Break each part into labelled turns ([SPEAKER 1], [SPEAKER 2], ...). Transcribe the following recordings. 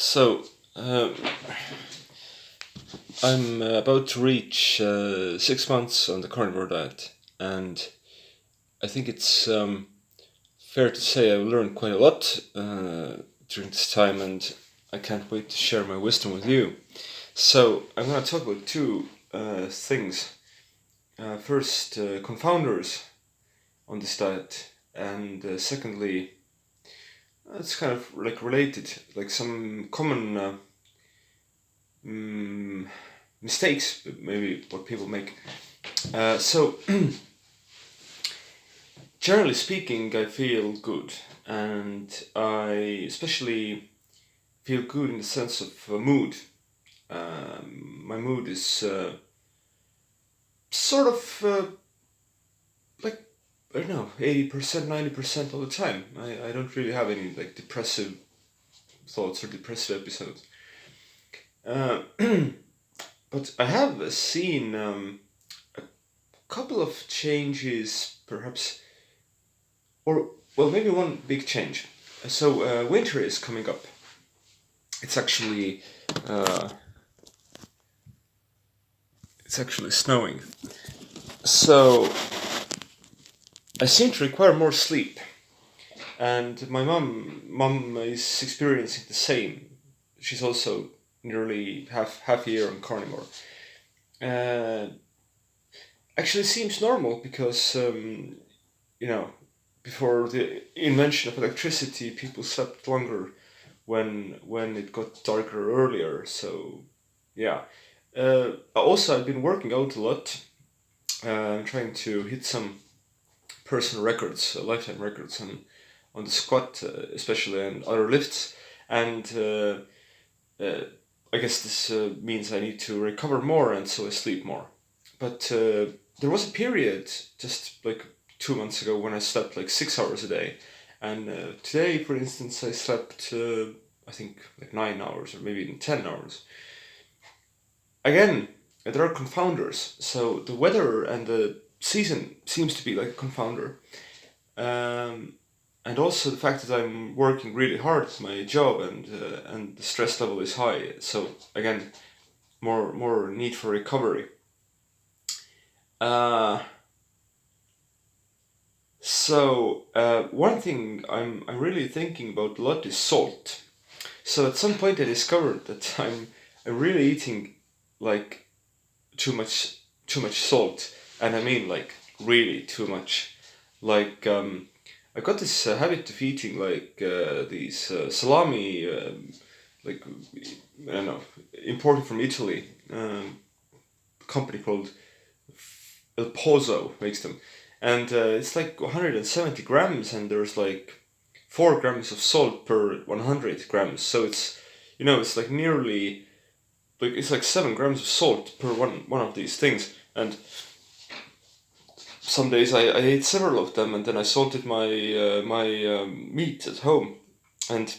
[SPEAKER 1] So, I'm about to reach 6 months on the carnivore diet, and I think it's fair to say I've learned quite a lot during this time, and I can't wait to share my wisdom with you. So, I'm going to talk about two things. First, confounders on this diet, and secondly, it's kind of like related, like some common mm, mistakes, maybe what people make. So, generally speaking, I feel good, and I especially feel good in the sense of mood. My mood is sort of like, I don't know, 80%, 90% all the time. I don't really have any like depressive thoughts or depressive episodes. Uh, but I have seen a couple of changes, perhaps, or well, maybe one big change. So winter is coming up. It's actually uh, it's actually snowing. So I seem to require more sleep, and my mom is experiencing the same. She's also nearly half a year on carnivore. Uh, Actually, seems normal because you know, before the invention of electricity, people slept longer when it got darker earlier. So yeah. Also, I've been working out a lot. I'm trying to hit some personal records, lifetime records on the squat, especially, and other lifts. And uh, I guess this means I need to recover more, and so I sleep more. But there was a period just like 2 months ago when I slept like 6 hours a day, and today, for instance, I slept I think like 9 hours or maybe even 10 hours. Again, there are confounders. So the weather and the season seems to be like a confounder, um, and also the fact that I'm working really hard at my job, and the stress level is high. So again, more need for recovery. Uh, One thing I'm really thinking about a lot is salt. So at some point I discovered that I'm really eating like too much salt, and I mean like really too much. Like I got this habit of eating like these salami, like I don't know, imported from Italy. A company called El Pozo makes them, and it's like 170 grams, and there's like 4 grams of salt per 100 grams. So it's like nearly like it's like 7 grams of salt per one of these things. And some days I ate several of them, and then I salted my meat at home. And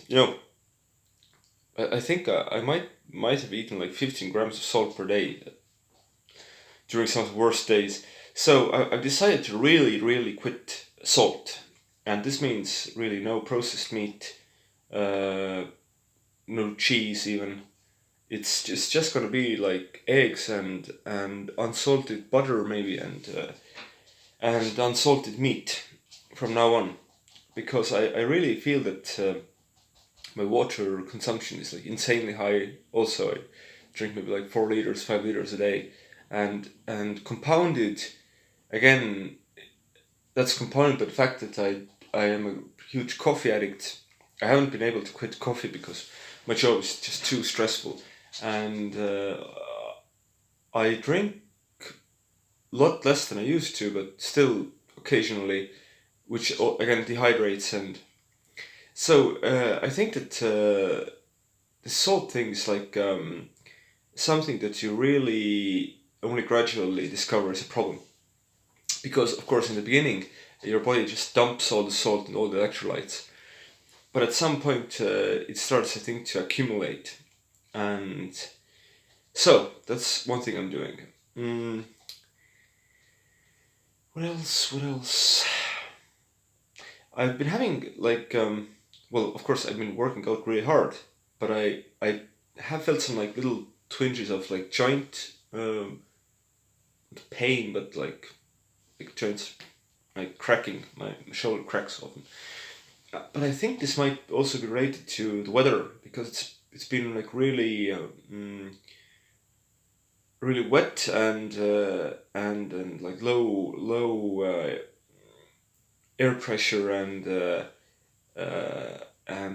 [SPEAKER 1] I think I might have eaten like 15 grams of salt per day during some of the worst days. So I've decided to really quit salt, and this means really no processed meat, uh, no cheese even. It's just gonna be like eggs and unsalted butter maybe, and unsalted meat from now on, because I really feel that my water consumption is like insanely high. Also, I drink maybe like 4 liters, 5 liters a day, and compounded again. That's compounded by the fact that I am a huge coffee addict. I haven't been able to quit coffee because my job is just too stressful, and I drink a lot less than I used to, but still occasionally, which again dehydrates. And so I think that the salt thing is like something that you really only gradually discover is a problem, because of course in the beginning your body just dumps all the salt and all the electrolytes, but at some point it starts, I think, to accumulate. And so that's one thing I'm doing. mm, what else? I've been having like well, of course I've been working out really hard, but I have felt some like little twinges of like joint pain, but like joints like cracking. My shoulder cracks often. But I think this might also be related to the weather because it's been like really really wet and like low air pressure and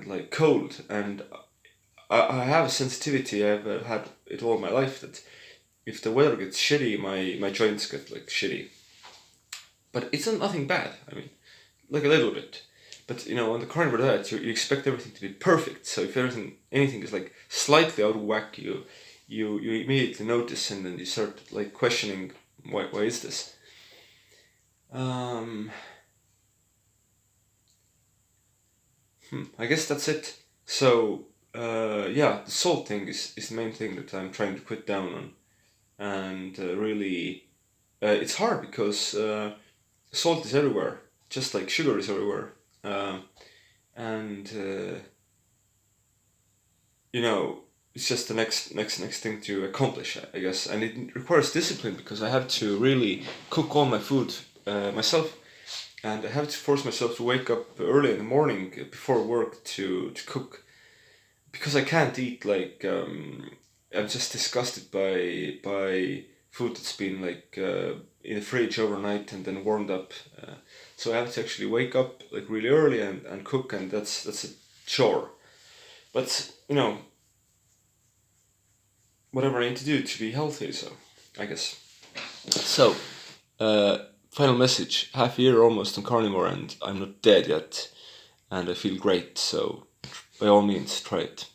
[SPEAKER 1] like cold, and I have a sensitivity. I've had it all my life that if the weather gets shitty, my joints get like shitty. But it's not nothing bad. I mean, like a little bit. But on the carnivore diet, you expect everything to be perfect. So if anything is like slightly out of whack, you immediately notice, and then you start like questioning why is this. Um, I guess that's it. So yeah, the salt thing is the main thing that I'm trying to put down on, and really, it's hard because salt is everywhere, just like sugar is everywhere. And you know it's just the next thing to accomplish, I guess, and it requires discipline because I have to really cook all my food myself, and I have to force myself to wake up early in the morning before work to cook, because I can't eat like I'm just disgusted by food that's been like in the fridge overnight and then warmed up. So I have to actually wake up like really early and cook, and that's a chore. But whatever I need to do to be healthy, so I guess. So, uh, final message: half a year almost on carnivore, and I'm not dead yet, and I feel great. So, by all means, try it.